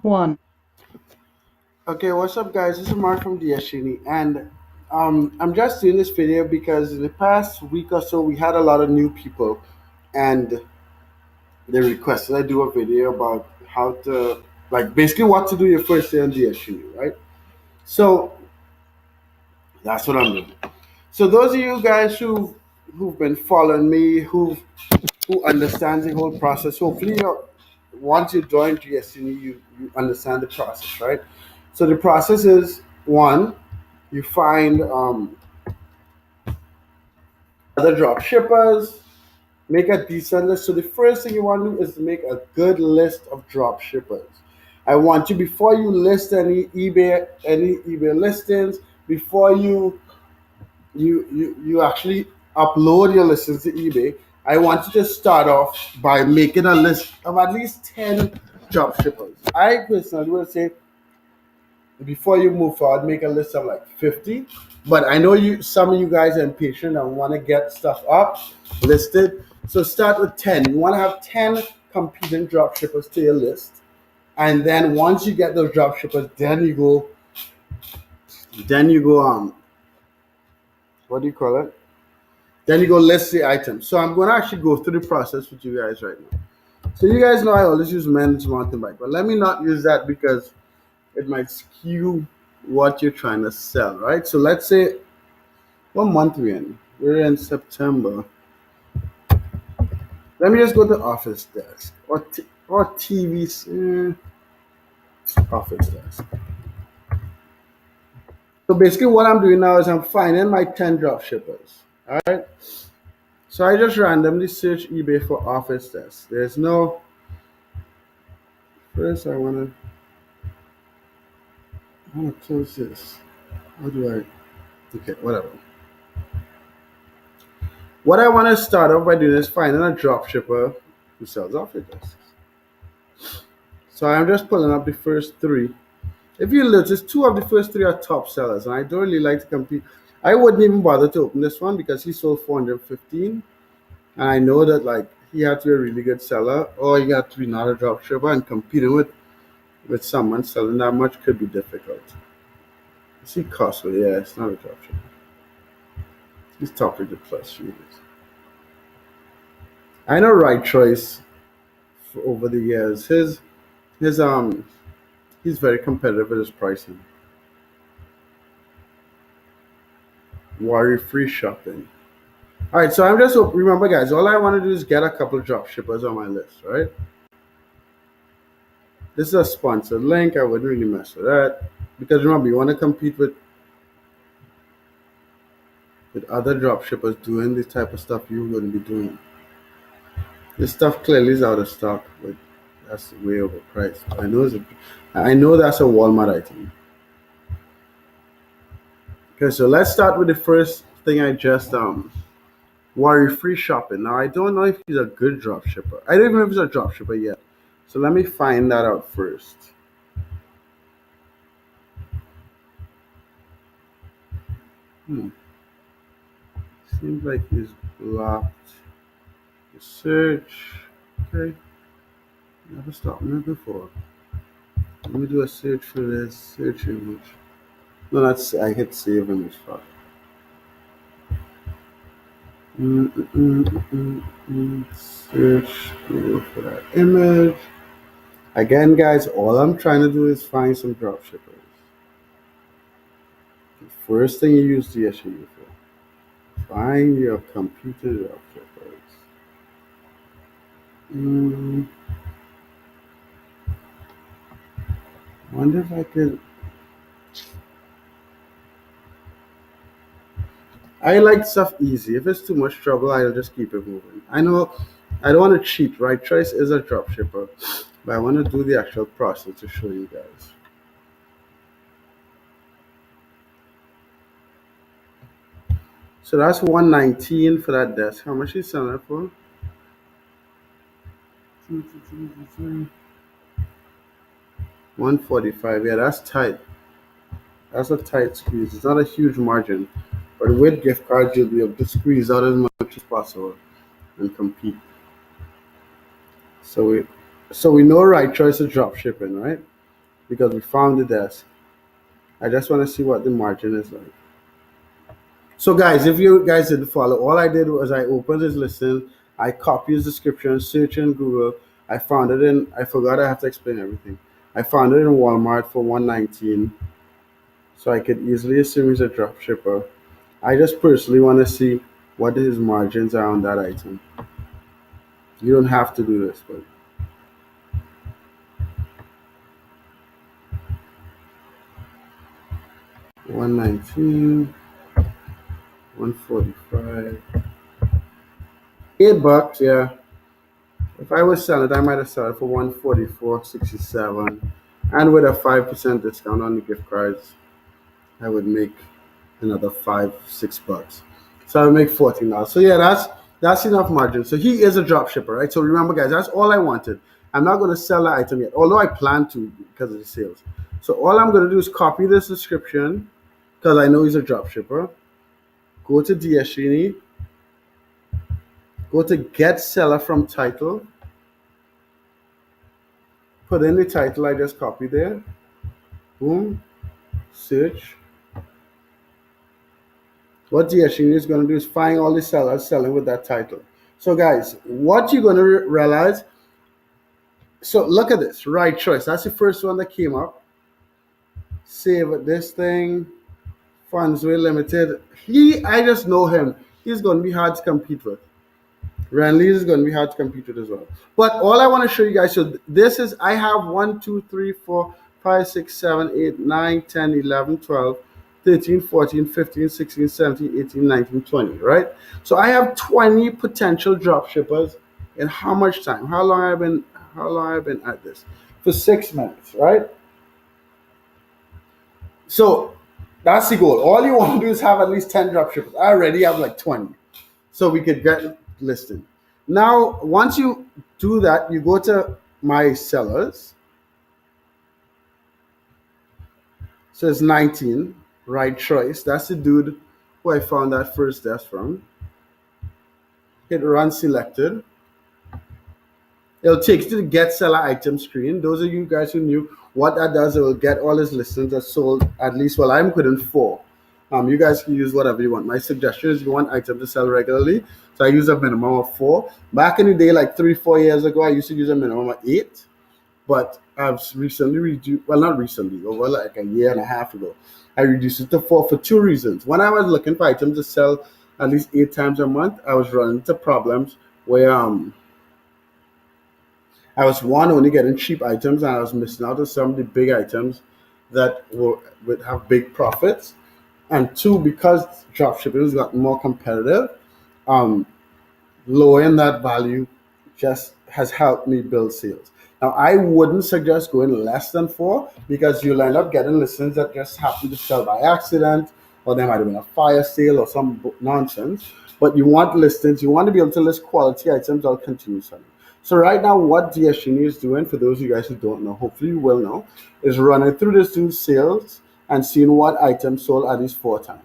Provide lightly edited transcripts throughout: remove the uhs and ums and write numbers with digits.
One. Okay, what's up, guys? This is Mark from DsGenie, and I'm just doing this video because in the past week or so we had a lot of new people, and they requested I do a video about how to, like, basically what to do your first day on DsGenie, right? So that's what I'm doing. So those of you guys who've been following me, who understands the whole process, hopefully once you join DsGenie, you understand the process, right? So the process is one. You find other drop shippers, make a decent list. So the first thing you want to do is to make a good list of drop shippers. I want you, before you list any eBay listings, before you actually upload your listings to eBay, I want you to start off by making a list of at least 10 drop shippers. I personally would say before you move forward, make a list of like 50. But I know some of you guys are impatient and want to get stuff up, listed. So start with 10. You want to have 10 competing drop shippers to your list. And then once you get those drop shippers, then you go what do you call it? Then you go list the items. So I'm gonna actually go through the process with you guys right now. So you guys know I always use men's mountain bike, but let me not use that because it might skew what you're trying to sell, right? So let's say what month we in? We're in September. Let me just go to office desk or TV's office desk. So basically, what I'm doing now is I'm finding my 10 drop shippers. All right. So I just randomly search eBay for office desk. There's no first. I wanna close this. How do I? Okay, whatever. What I want to start off by doing is finding a drop shipper who sells office desks. So I'm just pulling up the first three. If you notice, two of the first three are top sellers, and I don't really like to compete. I wouldn't even bother to open this one because he sold 415, and I know that like he had to be a really good seller, or he had to be not a drop shipper, and competing with someone selling that much could be difficult. You see Costco, yeah, it's not a drop shipper. He's top of the plus units. I know Right Choice for over the years. His he's very competitive with his pricing. Worry free shopping. All right, so I'm just remember, guys. All I want to do is get a couple of drop shippers on my list, right? This is a sponsored link. I wouldn't really mess with that because remember, you want to compete with other drop shippers doing the type of stuff you're going to be doing. This stuff clearly is out of stock, but that's way overpriced. I know that's a Walmart item. Okay, so let's start with the first thing I just worry free shopping. Now I don't know if he's a good drop shipper. I don't even know if he's a drop shipper yet. So let me find that out first. Hmm. Seems like he's blocked the search. Okay. Never stopped me before. Let me do a search for this search image. No, that's I hit save image. Fuck. Search Google for that image. Again, guys, all I'm trying to do is find some drop shippers. The first thing you use DSGenie for. Find your computer drop shippers. Mm, wonder if I could. I like stuff easy. If it's too much trouble, I'll just keep it moving. I know I don't want to cheat, right? Choice is a drop shipper, but I want to do the actual process to show you guys. So that's 119 for that desk. How much is selling it for? 145. Yeah, that's tight. That's a tight squeeze. It's not a huge margin, but with gift cards, you'll be able to squeeze out as much as possible and compete. So we, so we know right choice is drop shipping, right? because we found the desk. I just want to see what the margin is like. So guys, if you guys didn't follow, all I did was I opened his listing, I copied his description, search in Google. I found it in. I forgot I have to explain everything. I found it in Walmart for 119, so I could easily assume he's a drop shipper. I just personally want to see what his margins are on that item. You don't have to do this, but 119, 145, $8. Yeah, if I was selling it, I might have sold it for 144.67, and with a 5% discount on the gift cards, I would make another $5, $6. So I would make $14. So yeah, that's enough margin. So he is a drop shipper, right? So remember, guys, that's all I wanted. I'm not going to sell the item yet, although I plan to because of the sales. So all I'm going to do is copy this description because I know he's a drop shipper. Go to DsGenie, go to get seller from title, put in the title I just copied there. Boom, search. What DsGenie is going to do is find all the sellers selling with that title. So guys, what you're going to realize, so look at this, right choice. That's the first one that came up. Save this thing, funds were limited. I just know him. He's going to be hard to compete with. Renly is going to be hard to compete with as well. But all I want to show you guys, so this is, I have 1, 2, 3, 4, 5, 6, 7, 8, 9, 10, 11, 12, 13, 14, 15, 16, 17, 18, 19, 20, right? So I have 20 potential drop shippers in how much time? How long I've been at this? For 6 minutes, right? So that's the goal. All you want to do is have at least 10 drop shippers. I already have like 20. So we could get listed. Now, once you do that, you go to my sellers. So it's 19, right choice. That's the dude who I found that first desk from. Hit run selected. It'll take you to the get seller item screen. Those of you guys who knew what that does, it will get all his listings that sold at least, well, I'm putting 4. You guys can use whatever you want. My suggestion is you want items to sell regularly. So I use a minimum of 4. Back in the day, like 3-4 years ago, I used to use a minimum of 8. But I've recently reduced, well, not recently, over like a year and a half ago, I reduced it to 4 for 2 reasons. When I was looking for items to sell at least 8 times a month, I was running into problems where I was, one, only getting cheap items, and I was missing out on some of the big items that would have big profits. And 2, because drop shipping has gotten more competitive, lowering that value just has helped me build sales. Now, I wouldn't suggest going less than 4 because you'll end up getting listings that just happen to sell by accident, or there might have been a fire sale or some nonsense. But you want listings, you want to be able to list quality items that will continue selling. So right now, what DsGenie is doing, for those of you guys who don't know, hopefully you will know, is running through this dude's sales and seeing what items sold at least 4 times.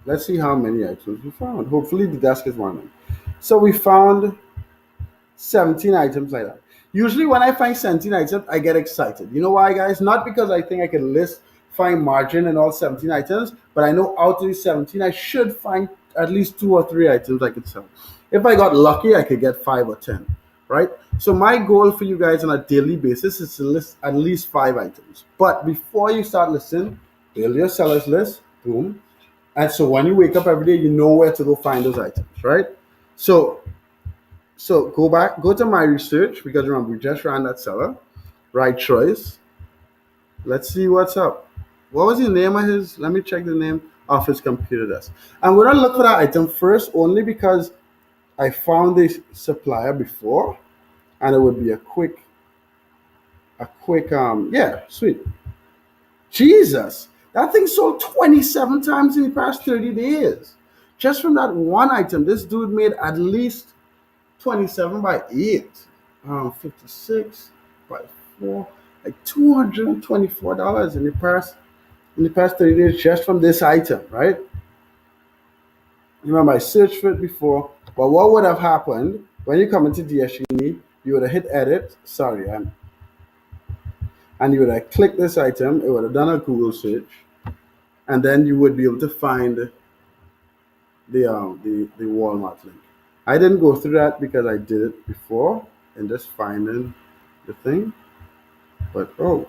Let's see how many items we found. Hopefully the desk is running. So we found 17 items like that. Usually when I find 17 items, I get excited. You know why, guys? Not because I think I can find margin in all 17 items, but I know out of these 17, I should find at least 2 or 3 items I could sell. If I got lucky, I could get 5 or 10, right? So my goal for you guys on a daily basis is to list at least 5 items. But before you start listing, build your sellers list, boom. And so when you wake up every day, you know where to go find those items, right? So go to my research, because remember, we just ran that seller, right choice. Let's see what's up. What was the name of his? Let me check the name of his computer desk. I'm going to look for that item first only because I found this supplier before, and it would be a quick, yeah, sweet. Jesus, that thing sold 27 times in the past 30 days. Just from that one item, this dude made at least 27 by 8, 56 by 4, like $224 in the past 30 days just from this item, right? Remember, I searched for it before, but what would have happened When you come into DsGenie, you would have hit edit. Sorry, and you would have clicked this item. It would have done a Google search, and then you would be able to find the Walmart link. I didn't go through that because I did it before and just finding the thing. But oh,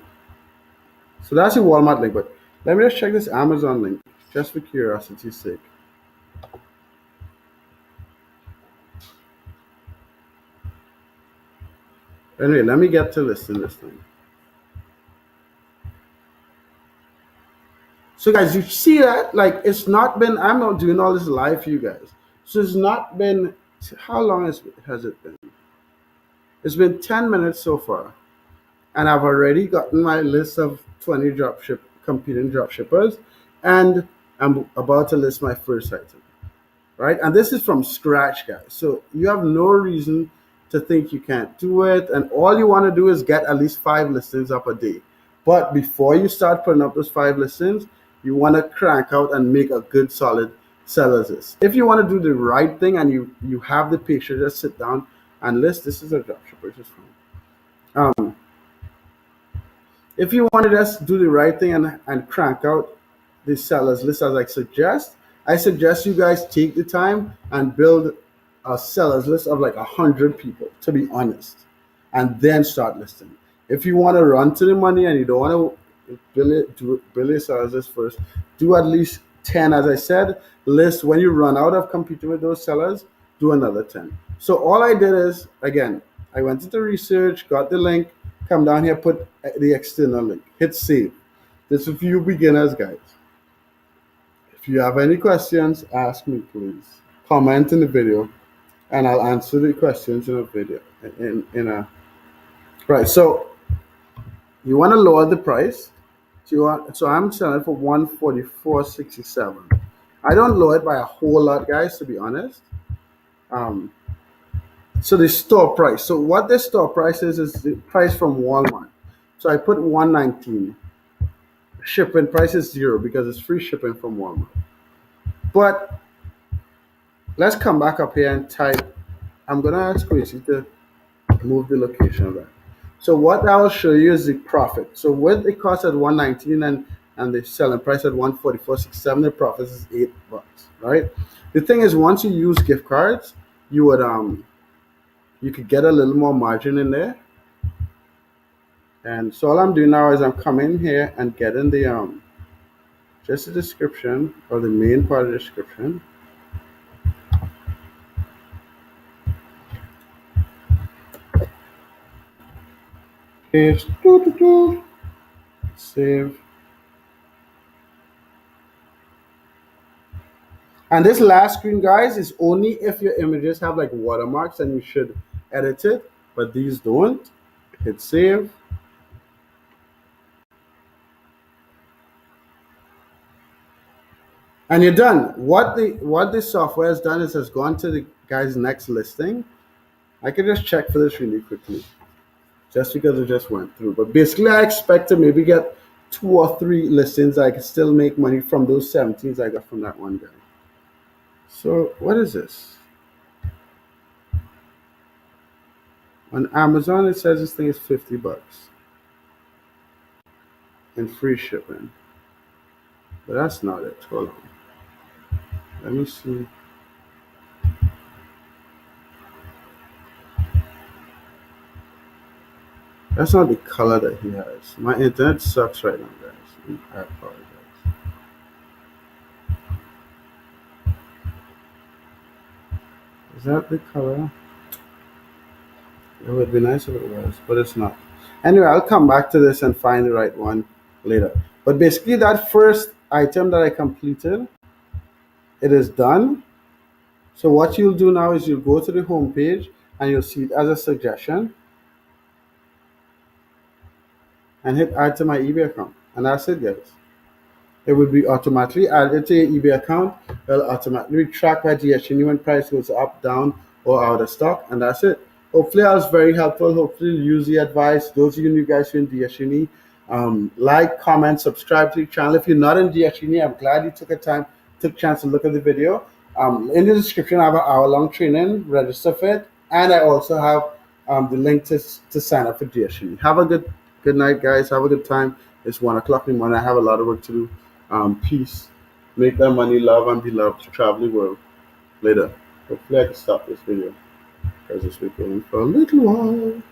so that's the Walmart link. But let me just check this Amazon link just for curiosity's sake. Anyway, let me get to listing this thing. So guys, you see that? Like it's not been, I'm not doing all this live for you guys. So it's not been, how long has it been? It's been 10 minutes so far. And I've already gotten my list of 20 competing drop shippers, and I'm about to list my first item, right? And this is from scratch, guys. So you have no reason to think you can't do it. And all you want to do is get at least 5 listings up a day. But before you start putting up those 5 listings, you want to crank out and make a good solid sellers list. If you want to do the right thing and you have the patience, just sit down and list. This is a dropshipper, which is fine. If you want to just do the right thing and crank out the sellers list as I suggest you guys take the time and build a sellers list of like 100 people, to be honest, and then start listing. If you want to run to the money and you don't want to build a sellers list first, do at least 10. As I said, list when you run out of competing with those sellers, do another 10. So all I did is, again, I went into research, got the link, come down here, put the external link, hit save. This is for you beginners, guys. If you have any questions, ask me, please. Comment in the video, and I'll answer the questions in a video. Right. So you want to lower the price. So I'm selling for 144.67. I don't lower it by a whole lot, guys, to be honest. So the store price. So what the store price is the price from Walmart. So I put 119. Shipping price is 0 because it's free shipping from Walmart. But let's come back up here and type. I'm gonna ask Gracie to move the location of that. So what I will show you is the profit. So with the cost at 119 and the selling price at 144.67, the profit is $8, right? The thing is, once you use gift cards, you would you could get a little more margin in there. And so all I'm doing now is I'm coming here and getting the just the description, or the main part of the description. Paste, save. And this last screen, guys, is only if your images have like watermarks, and you should edit it, but these don't. Hit save. And you're done. What the software has done is has gone to the guy's next listing. I can just check for this really quickly, just because it just went through. But basically, I expect to maybe get 2 or 3 listings. I can still make money from those 17s I got from that one guy. So what is this? On Amazon, it says this thing is $50 and free shipping. But that's not it. Hold on. Let me see. That's not the color that he has. My internet sucks right now, guys. I apologize. Is that the color? It would be nice if it was, but it's not. Anyway, I'll come back to this and find the right one later. But basically, that first item that I completed, it is done. So what you'll do now is you'll go to the home page and you'll see it as a suggestion and hit add to my eBay account. And that's it, guys. It will be automatically added to your eBay account. It'll automatically track by DsGenie when price goes up, down, or out of stock, and that's it. Hopefully, I was very helpful. Hopefully, you use the advice. Those of you new guys who are in DsGenie, like, comment, subscribe to the channel. If you're not in DsGenie, I'm glad you took a chance to look at the video. In the description, I have an hour-long training. Register for it, and I also have the link to sign up for DsGenie. Have a good night, guys. Have a good time. It's 1 o'clock in the morning. I have a lot of work to do. Peace. Make that money, love, and be loved. Travel the world. Later. Hopefully, I can stop this video because it's been going for a little while.